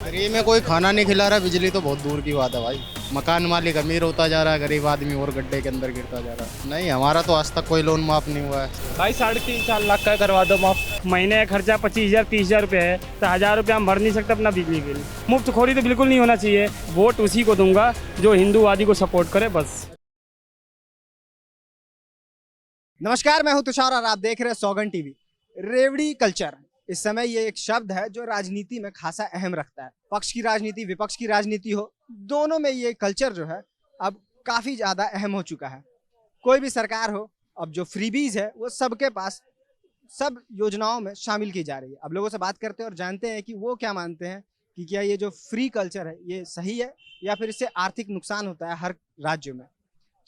Free में कोई खाना नहीं खिला रहा, बिजली तो बहुत दूर की बात है भाई। मकान मालिक अमीर होता जा रहा है, गरीब आदमी और गड्ढे के अंदर गिरता जा रहा है। नहीं, हमारा तो आज तक कोई लोन माफ नहीं हुआ है भाई। 3.5-4 लाख का करवा दो माफ। महीने का खर्चा 25,000-30,000 रुपये है, तो 1,000 रुपये हम भर नहीं सकते अपना बिजली बिल। मुफ्त खोरी तो बिल्कुल नहीं होना चाहिए। वोट उसी को दूंगा जो हिंदूवादी को सपोर्ट करे, बस। नमस्कार, मैं हूं तुषार और आप देख रहे हैं सौगन टीवी। रेवड़ी कल्चर इस समय ये एक शब्द है जो राजनीति में खासा अहम रखता है। पक्ष की राजनीति, विपक्ष की राजनीति हो, दोनों में ये कल्चर जो है अब काफ़ी ज़्यादा अहम हो चुका है। कोई भी सरकार हो, अब जो फ्रीबीज है वो सबके पास सब योजनाओं में शामिल की जा रही है। अब लोगों से बात करते हैं और जानते हैं कि वो क्या मानते हैं कि क्या ये जो फ्री कल्चर है ये सही है या फिर इससे आर्थिक नुकसान होता है हर राज्य में।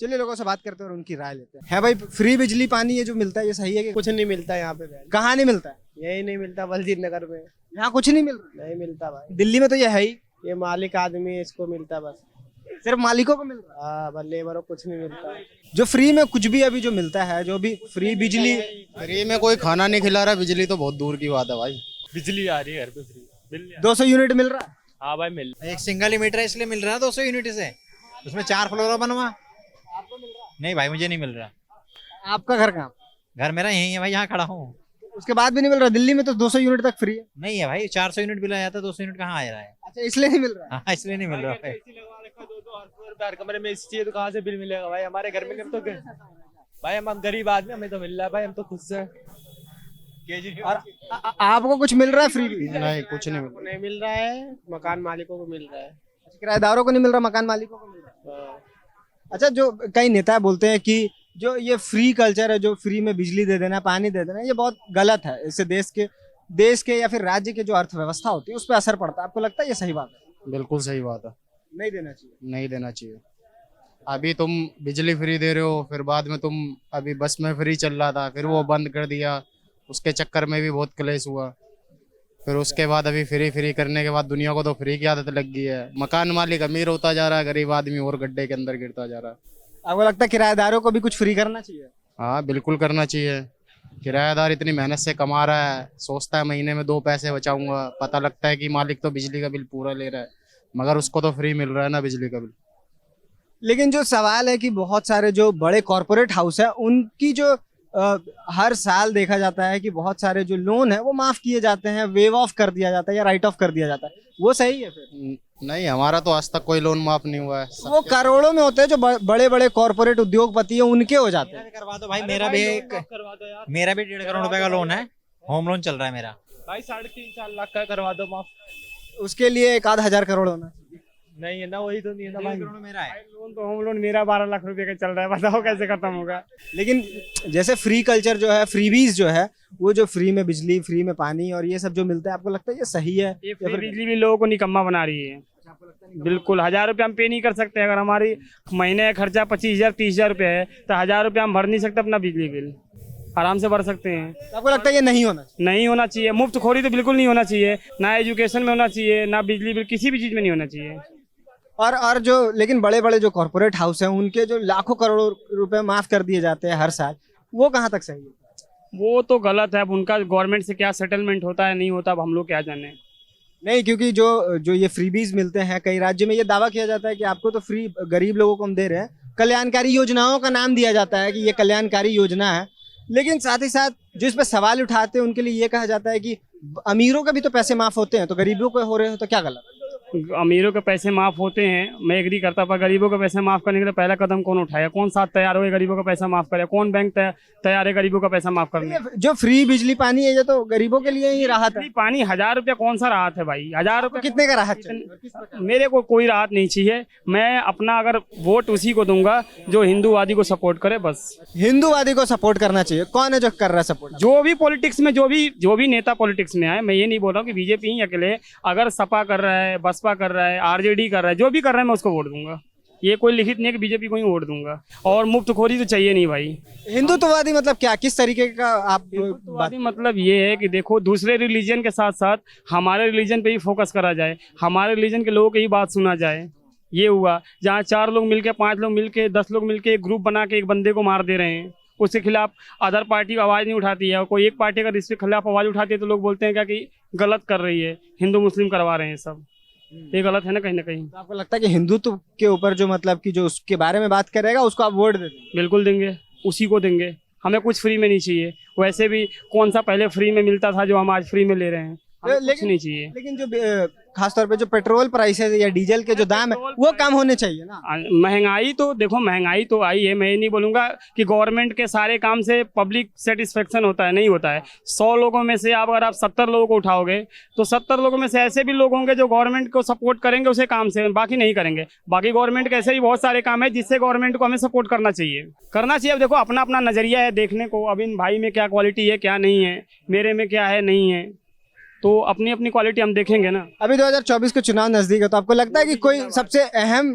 चलिए लोगों से बात करते हैं और उनकी राय लेते हैं। है भाई, फ्री बिजली पानी ये जो मिलता है ये सही है कि कुछ नहीं मिलता यहाँ पे। कहाँ नहीं मिलता है? यही नहीं मिलता, वजीर नगर में यहाँ कुछ नहीं मिल रहा? नहीं मिलता भाई। दिल्ली में तो ये है ही। ये मालिक आदमी है, इसको मिलता बस। सिर्फ मालिकों को मिल रहा है। हाँ, बस लेबरों को कुछ नहीं मिलता। जो फ्री में कुछ भी अभी जो मिलता है, जो भी फ्री बिजली, फ्री में कोई खाना नहीं खिला रहा, बिजली तो बहुत दूर की बात है भाई। बिजली आ रही है घर पे फ्री। 200 यूनिट मिल रहा है। हाँ भाई, मिल। एक सिंगल ही मीटर है इसलिए मिल रहा है 200 यूनिट से। उसमें 4 फ्लोर बनवा। नहीं भाई, मुझे नहीं मिल रहा। आपका घर कहाँ? घर मेरा यही है भाई, यहाँ खड़ा हूँ। उसके बाद भी नहीं मिल रहा? दिल्ली में तो 200 यूनिट तक फ्री है। नहीं है भाई, 400 यूनिट बिल आया था, 200 यूनिट कहाँ आ रहा है? अच्छा, इसलिए नहीं मिल रहा है। हाँ, इसलिए नहीं मिल रहा है। 2-2 कमरे में इस चाहिए तो कहाँ से बिल मिलेगा भाई? हमारे घर में तो भाई हम गरीब आदमी, हमें तो मिल रहा है भाई, हम तो खुद से। और आपको कुछ मिल रहा है फ्री? नहीं, कुछ नहीं मिल नहीं मिल रहा है, मकान मालिकों को मिल रहा है। किराएदारों को नहीं मिल रहा, मकान मालिकों को मिल रहा है। अच्छा, जो कई नेता बोलते हैं कि जो ये फ्री कल्चर है, जो फ्री में बिजली दे देना, पानी दे देना, ये बहुत गलत है। इससे देश के या फिर राज्य के जो अर्थव्यवस्था होती है उस पर असर पड़ता है। आपको लगता है ये सही बात है? बिल्कुल सही बात है। नहीं देना चाहिए। नहीं देना चाहिए। अभी तुम बिजली फ्री दे रहे हो, फिर बाद में तुम अभी बस में फ्री चल रहा था, फिर वो बंद कर दिया, उसके चक्कर में भी बहुत क्लेश हुआ। फिर उसके बाद अभी फ्री करने के बाद दुनिया को तो फ्री की आदत लग गई है। मकान मालिक अमीर होता जा रहा है, गरीब आदमी और गड्ढे के अंदर गिरता जा रहा है। आपको लगता है किराएदारों को भी कुछ फ्री करना चाहिए? हाँ, बिल्कुल करना चाहिए। किराएदार इतनी मेहनत से कमा रहा है, सोचता है महीने में 2 पैसे बचाऊंगा, पता लगता है कि मालिक तो बिजली का बिल पूरा ले रहा है, मगर उसको तो फ्री मिल रहा है ना बिजली का बिल। लेकिन जो सवाल है कि बहुत सारे जो बड़े कॉरपोरेट हाउस है उनकी जो हर साल देखा जाता है कि बहुत सारे जो लोन है वो माफ किए जाते हैं, वेव ऑफ कर दिया जाता है या राइट ऑफ कर दिया जाता है। वो सही है फिर? नहीं, हमारा तो आज तक कोई लोन माफ नहीं हुआ है। वो करोड़ों में होते हैं, जो बड़े बड़े कॉरपोरेट उद्योगपति हैं उनके हो जाते हैं। करवा दो भाई, मेरा भी 1.5 करोड़ रुपए का लोन है, होम लोन चल रहा है मेरा भाई। 3.5-4 लाख का करवा दो माफ। उसके लिए 1,000 करोड़ होना चाहिए। नहीं है ना, वही तो नहीं है ना भाई। मेरा है। लोन तो होम लोन मेरा 12 लाख रुपए का चल रहा है, बताओ कैसे खत्म होगा। लेकिन जैसे फ्री कल्चर जो है, फ्रीबीज जो है, वो जो फ्री में बिजली, फ्री में पानी और ये सब जो मिलता है, आपको लगता है ये सही है? ये फ्री बिजली भी लोगों को निकम्मा बना रही है। बिल्कुल, 1,000 रुपये हम पे नहीं कर सकते। अगर हमारी महीने का खर्चा 25,000-30,000 रुपये है, तो 1,000 रुपये हम भर नहीं सकते अपना बिजली बिल। आराम से भर सकते हैं। आपको लगता है ये नहीं होना चाहिए? नहीं होना चाहिए। मुफ्त खोरी तो बिल्कुल नहीं होना चाहिए। ना एजुकेशन में होना चाहिए, ना बिजली बिल, किसी भी चीज़ में नहीं होना चाहिए। और जो लेकिन बड़े बड़े जो कॉर्पोरेट हाउस हैं उनके जो लाखों करोड़ों रुपए माफ कर दिए जाते हैं हर साल, वो कहाँ तक सही है? वो तो गलत है। अब उनका गवर्नमेंट से क्या सेटलमेंट होता है नहीं होता, अब हम लोग क्या जाने। नहीं, क्योंकि जो ये फ्रीबीज मिलते हैं, कई राज्य में ये दावा किया जाता है कि आपको तो फ्री, गरीब लोगों को हम दे रहे हैं। कल्याणकारी योजनाओं का नाम दिया जाता है कि ये कल्याणकारी योजना है, लेकिन साथ ही साथ जो इस पर सवाल उठाते हैं उनके लिए ये कहा जाता है कि अमीरों के भी तो पैसे माफ होते हैं, तो गरीबों को हो रहे हो तो क्या गलत? अमीरों के पैसे माफ होते हैं, मैं एग्री करता, पर गरीबों के पैसे माफ करने के लिए पहला कदम कौन उठाया? कौन साथ तैयार हो गरीबों का पैसा माफ करे? कौन बैंक तैयार है गरीबों का पैसा माफ करने? जो फ्री बिजली पानी है ये तो गरीबों के लिए ही राहत है। पानी 1,000 रुपया कौन सा राहत है भाई? 1,000 रुपये कितने का राहत चाहिए? मेरे को कोई राहत नहीं चाहिए। मैं अपना अगर वोट उसी को दूंगा जो हिंदूवादी को सपोर्ट करे, बस। हिंदूवादी को सपोर्ट करना चाहिए। कौन है जो कर रहा है सपोर्ट? जो भी पॉलिटिक्स में, जो भी नेता पॉलिटिक्स में आए, मैं ये नहीं बोल रहा हूँ कि बीजेपी ही अकेले। अगर सपा कर रहा है, बसपा कर रहा है, आरजेडी कर रहा है, जो भी कर रहा है, मैं उसको वोट दूंगा। ये कोई लिखित नहीं है कि बीजेपी को ही वोट दूंगा। और मुफ्त खोरी तो चाहिए नहीं भाई। हिंदुत्ववादी मतलब क्या, किस तरीके का आप हिंदुत्ववादी मतलब ये है कि देखो, दूसरे रिलीजन के साथ साथ हमारे रिलीजन पे ही फोकस करा जाए, हमारे रिलीजन के लोगों की ही बात सुना जाए। ये हुआ जहाँ 4 लोग मिलके, 5 लोग मिलके, 10 लोग मिलके एक ग्रुप बना के एक बंदे को मार दे रहे हैं, उसके खिलाफ अदर पार्टी आवाज़ नहीं उठाती है। और कोई एक पार्टी अगर इसके खिलाफ आवाज़ उठाती है तो लोग बोलते हैं क्या कि गलत कर रही है, हिंदू मुस्लिम करवा रहे हैं सब। ये गलत है ना कहीं ना कहीं। तो आपको लगता है कि हिंदुत्व के ऊपर जो मतलब कि जो उसके बारे में बात करेगा उसको आप वोट दे देंगे? बिल्कुल देंगे, उसी को देंगे। हमें कुछ फ्री में नहीं चाहिए। वैसे भी कौन सा पहले फ्री में मिलता था जो हम आज फ्री में ले रहे हैं। हमें कुछ नहीं चाहिए। लेकिन जो खासतौर पे जो पेट्रोल प्राइसेस या डीजल के जो दाम है वो कम होने चाहिए ना। महंगाई तो देखो, महंगाई तो आई है। मैं ये नहीं बोलूंगा कि गवर्नमेंट के सारे काम से पब्लिक सेटिस्फेक्शन होता है, नहीं होता है। 100 लोगों में से अगर आप 70 लोगों को उठाओगे तो 70 लोगों में से ऐसे भी लोग होंगे जो गवर्नमेंट को सपोर्ट करेंगे उसे काम से, बाकी नहीं करेंगे। बाकी गवर्नमेंट के ऐसे भी बहुत सारे काम है जिससे गवर्नमेंट को हमें सपोर्ट करना चाहिए। अब देखो अपना अपना नजरिया है देखने को। अब इन भाई में क्या क्वालिटी है क्या नहीं है, मेरे में क्या है नहीं है, तो अपनी अपनी क्वालिटी हम देखेंगे ना। अभी 2024 के चुनाव नजदीक है, तो आपको लगता है कि कोई सबसे अहम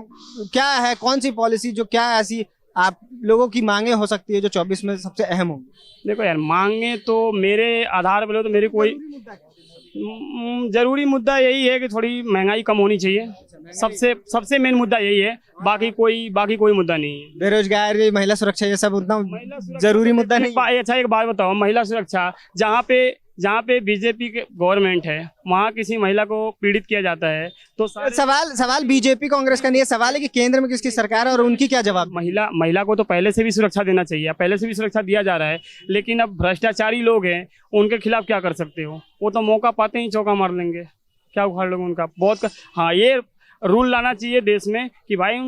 क्या है, कौन सी पॉलिसी जो क्या ऐसी आप लोगों की मांगे हो सकती है जो 24 में सबसे अहम होंगी? देखो यार, मांगे तो मेरे आधार पर तो मेरी कोई जरूरी मुद्दा यही है कि थोड़ी महंगाई कम होनी चाहिए। सबसे मेन मुद्दा यही है, बाकी कोई मुद्दा नहीं है। बेरोजगारी, महिला सुरक्षा, ये सब उतना जरूरी मुद्दा नहीं। अच्छा एक बात बताओ, महिला सुरक्षा जहाँ पे बीजेपी के गवर्नमेंट है वहाँ किसी महिला को पीड़ित किया जाता है तो सवाल बीजेपी कांग्रेस का नहीं है, सवाल है कि केंद्र में किसकी सरकार है और उनकी क्या जवाब। महिला को तो पहले से भी सुरक्षा देना चाहिए, पहले से भी सुरक्षा दिया जा रहा है। लेकिन अब भ्रष्टाचारी लोग हैं, उनके खिलाफ क्या कर सकते हो? वो तो मौका पाते ही चौका मार लेंगे, क्या उखाड़ लोगे उनका बहुत। हाँ, ये रूल लाना चाहिए देश में कि भाई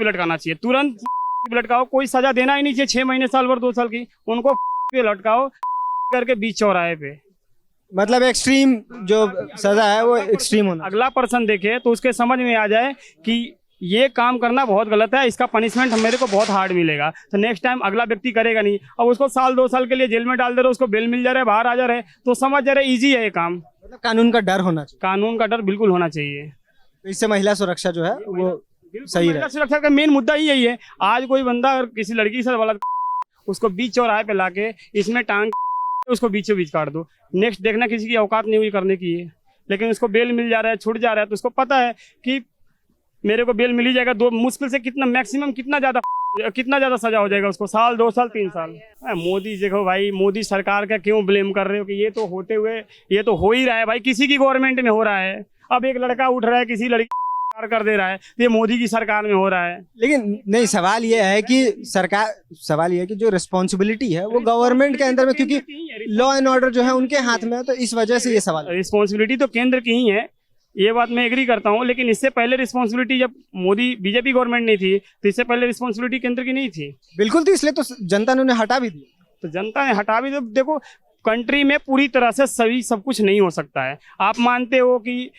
लटकाना चाहिए, तुरंत लटकाओ। कोई सजा देना ही नहीं चाहिए 6 महीने, साल भर, 2 साल की। उनको लटकाओ करके बीच चौराहे पे। मतलब एक्सट्रीम जो सजा है वो एक्सट्रीम होना। अगला पर्सन देखे तो उसके समझ में आ जाए कि ये काम करना बहुत गलत है, इसका पनिशमेंट मेरे को बहुत हार्ड मिलेगा, तो नेक्स्ट टाइम अगला व्यक्ति करेगा नहीं। अब उसको 1-2 साल के लिए जेल में डाल दे रहे, उसको बेल मिल जा रहा है, बाहर आ जा रहे, तो समझ जा रहे इजी है ये काम। मतलब कानून का डर होना चाहिए। कानून का डर बिल्कुल होना चाहिए। तो इससे महिला सुरक्षा जो है वो सही महिला सुरक्षा का मेन मुद्दा ही यही है। आज कोई बंदा अगर किसी लड़की से वाला उसको बीच चौराहे पे लाके इसमें टांग उसको बीचों बीच काट दो, नेक्स्ट देखना किसी की औकात नहीं हुई करने की है। लेकिन उसको बेल मिल जा रहा है, छूट जा रहा है, तो उसको पता है कि मेरे को बेल मिल ही जाएगा। 2 मुश्किल से कितना मैक्सिमम कितना ज्यादा सजा हो जाएगा उसको, 1 2 साल 3 साल। मोदी देखो भाई, मोदी सरकार का क्यों ब्लेम कर रहे हो कि ये तो होते हुए ये तो हो ही रहा है भाई, किसी की गवर्नमेंट में हो रहा है। अब एक लड़का उठ रहा है किसी लड़की कर दे रहा है, ये मोदी की सरकार में हो रहा है। लेकिन नहीं, सवाल ये है कि जो रिस्पॉन्सिबिलिटी है वो गवर्नमेंट के अंदर में, क्योंकि लॉ एंड ऑर्डर जो है उनके हाथ में है, तो इस वजह से ये सवाल। रिस्पॉन्सिबिलिटी तो केंद्र की ही है, ये बात मैं एग्री करता हूँ। लेकिन इससे पहले रिस्पॉन्सिबिलिटी जब मोदी बीजेपी गवर्नमेंट नहीं थी तो इससे पहले रिस्पॉन्सिबिलिटी केंद्र की नहीं थी। बिल्कुल थी, इसलिए तो जनता ने उन्हें हटा भी दिया। तो जनता ने हटा भी, तो देखो कंट्री में पूरी तरह से सब कुछ नहीं हो सकता है। आप मानते हो कि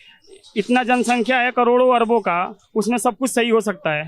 इतना जनसंख्या है करोड़ों अरबों का, उसमें सब कुछ सही हो सकता है?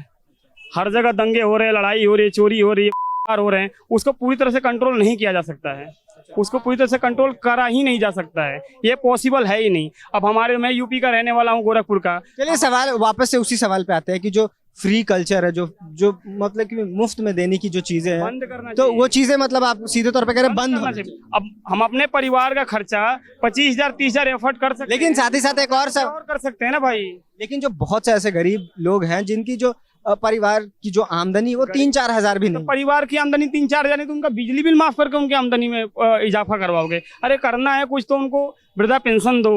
हर जगह दंगे हो रहे हैं, लड़ाई हो रही है, चोरी हो रही है, हो रहे हैं, उसको पूरी तरह से कंट्रोल नहीं किया जा सकता है। उसको पूरी तरह से कंट्रोल करा ही नहीं जा सकता है, ये पॉसिबल है ही नहीं। अब मैं यूपी का रहने वाला हूँ, गोरखपुर का। चलिए सवाल वापस से उसी सवाल पे आते हैं कि जो फ्री कल्चर है, जो मतलब कि मुफ्त में देने की जो चीजें हैं, बंद करना तो वो चीजें मतलब आप सीधे तौर पे कह रहे हैं बंद होना चाहिए। अब हम अपने परिवार का खर्चा 25,000 30,000 एफर्ट कर सकते हैं, लेकिन साथ ही साथ एक और कर सकते हैं ना भाई। लेकिन जो बहुत से ऐसे गरीब लोग हैं जिनकी जो परिवार की जो आमदनी वो 3-4 हजार भी नहीं। परिवार की आमदनी 3-4 हजार नहीं तो उनका बिजली बिल माफ करके उनकी आमदनी में इजाफा करवाओगे? अरे करना है कुछ तो उनको वृद्धा पेंशन दो,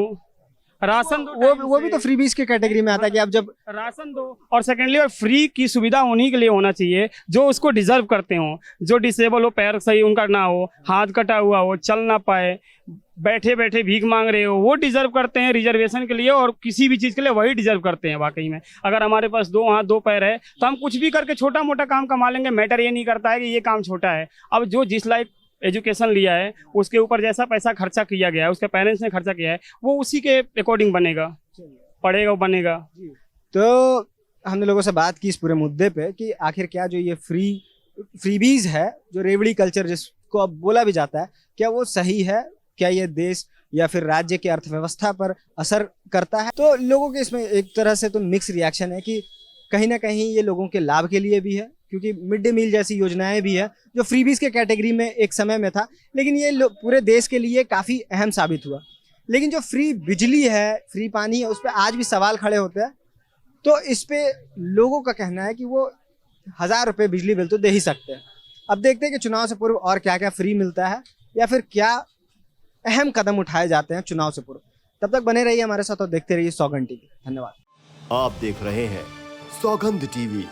राशन दो। वो भी तो फ्रीबीज के कैटेगरी में आता है कि आप जब राशन दो। और सेकेंडली फ्री की सुविधा उन्हीं के लिए होना चाहिए जो उसको डिजर्व करते हो, जो डिसेबल हो, पैर सही उनका ना हो, हाथ कटा हुआ हो, चल ना पाए, बैठे बैठे भीख मांग रहे हो, वो डिजर्व करते हैं रिजर्वेशन के लिए, और किसी भी चीज़ के लिए वही डिजर्व करते हैं वाकई में। अगर हमारे पास 2 हाथ 2 पैर है तो हम कुछ भी करके छोटा मोटा काम कमा लेंगे, मैटर ये नहीं करता है कि ये काम छोटा है। अब जो जिस लाइक एजुकेशन लिया है उसके ऊपर जैसा पैसा खर्चा किया गया है, उसके पेरेंट्स ने खर्चा किया है, वो उसी के अकॉर्डिंग बनेगा, पढ़ेगा बनेगा। तो हमने लोगों से बात की इस पूरे मुद्दे पे कि आखिर क्या जो ये फ्रीबीज है, जो रेवड़ी कल्चर जिसको अब बोला भी जाता है, क्या वो सही है? क्या ये देश या फिर राज्य की अर्थव्यवस्था पर असर करता है? तो लोगों के इसमें एक तरह से तो मिक्स रिएक्शन है कि कहीं ना कहीं ये लोगों के लाभ के लिए भी है, क्योंकि मिड डे मील जैसी योजनाएं भी है जो फ्रीबीज के कैटेगरी में एक समय में था, लेकिन ये पूरे देश के लिए काफ़ी अहम साबित हुआ। लेकिन जो फ्री बिजली है, फ्री पानी है, उस पर आज भी सवाल खड़े होते हैं। तो इस पे लोगों का कहना है कि वो 1000 रुपये बिजली बिल तो दे ही सकते हैं। अब देखते हैं कि चुनाव से पूर्व और क्या क्या फ्री मिलता है, या फिर क्या अहम कदम उठाए जाते हैं चुनाव से पूर्व। तब तक बने रहिए हमारे साथ और देखते रहिए सौगंध टीवी। धन्यवाद। आप देख रहे हैं सौगंध टीवी,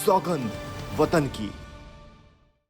सौगंध वतन की।